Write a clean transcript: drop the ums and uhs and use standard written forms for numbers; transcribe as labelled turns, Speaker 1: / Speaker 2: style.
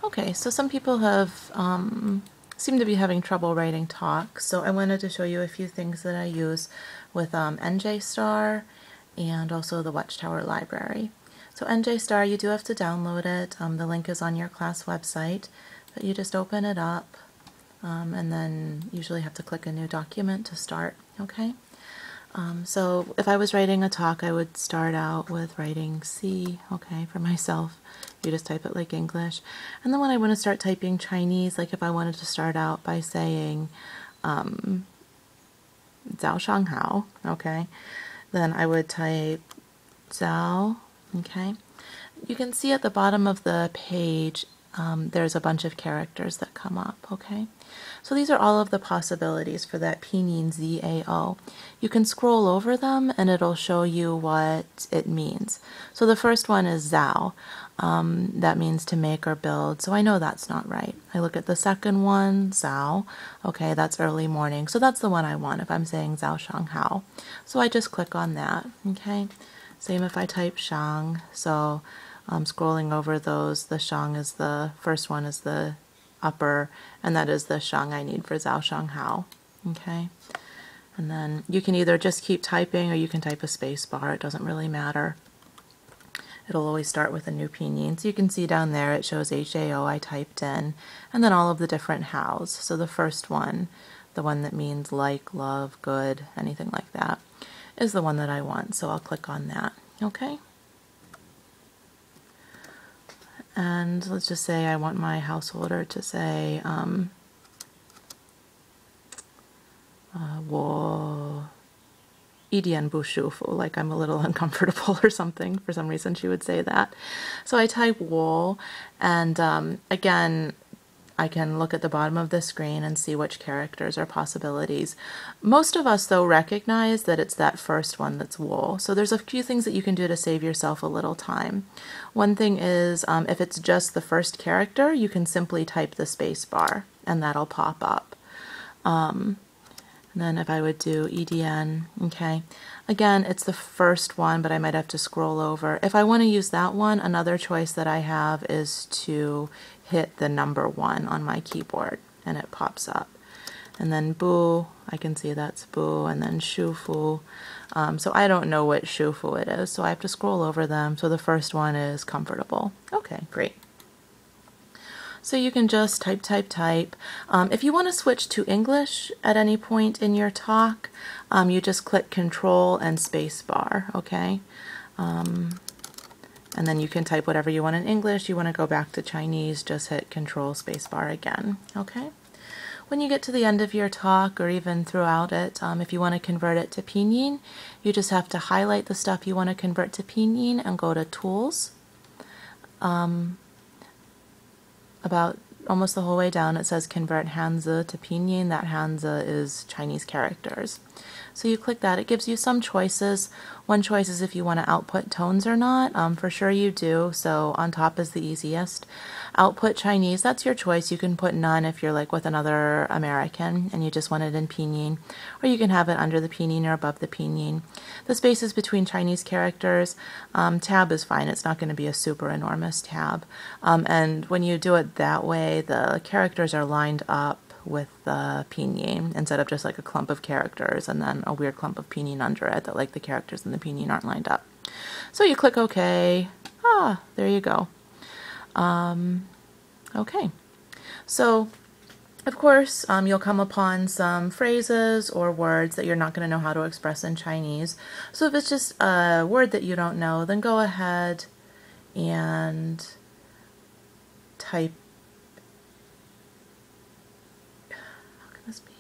Speaker 1: Okay, so some people have seem to be having trouble writing talk, so I wanted to show you a few things that I use with NJStar and also the Watchtower Library. So NJStar, you do have to download it. The link is on your class website, but you just open it up and then usually have to click a new document to start, okay? So if I was writing a talk, I would start out with writing C, okay, for myself. You just type it like English. And then when I want to start typing Chinese, like if I wanted to start out by saying Zhao Shanghao, okay, then I would type Zhao, okay. You can see at the bottom of the page there's a bunch of characters that come up, okay? So these are all of the possibilities for that pinyin ZAO. You can scroll over them and it'll show you what it means. So the first one is Zhao. That means to make or build. So I know that's not right. I look at the second one, Zhao. Okay, that's early morning. So that's the one I want if I'm saying Zhao Shanghao. So I just click on that, okay? Same if I type Shang. So I'm scrolling over those. The Shang is the first one is the upper, and that is the Shang I need for Zhao Shanghao. Okay, and then you can either just keep typing or you can type a space bar. It doesn't really matter. It'll always start with a new pinyin. So you can see down there it shows HAO I typed in, and then all of the different hows. So the first one, the one that means like, love, good, anything like that, is the one that I want. So I'll click on that. Okay. And let's just say I want my householder to say, 我一点不舒服, like I'm a little uncomfortable or something. For some reason she would say that. So I type 我, and again, I can look at the bottom of the screen and see which characters are possibilities. Most of us, though, recognize that it's that first one that's wool. So there's a few things that you can do to save yourself a little time. One thing is, if it's just the first character, you can simply type the space bar, and that'll pop up. And then if I would do EDN, okay, again, it's the first one, but I might have to scroll over. If I want to use that one, another choice that I have is to hit the number 1 on my keyboard, and it pops up. And then Bu, I can see that's Bu, and then Shufu. So I don't know what Shufu it is, so I have to scroll over them. So the first one is comfortable. Okay, great. So you can just type, type, type. If you want to switch to English at any point in your talk, you just click Control and Space Bar, okay? And then you can type whatever you want in English. You want to go back to Chinese, just hit Control Space Bar again, okay? When you get to the end of your talk, or even throughout it, if you want to convert it to pinyin, you just have to highlight the stuff you want to convert to pinyin and go to Tools. About almost the whole way down it says convert Hanzi to pinyin. That Hanzi is Chinese characters. So you click that. It gives you some choices. One choice is if you want to output tones or not. For sure you do, so on top is the easiest. Output Chinese, that's your choice. You can put none if you're like with another American and you just want it in pinyin, or you can have it under the pinyin or above the pinyin. The spaces between Chinese characters, tab is fine. It's not going to be a super enormous tab. And when you do it that way, the characters are lined up with the pinyin instead of just like a clump of characters and then a weird clump of pinyin under it that like the characters in the pinyin aren't lined up. So you click OK. There you go. Okay. So of course, you'll come upon some phrases or words that you're not going to know how to express in Chinese. So if it's just a word that you don't know, then go ahead and type, how can this be?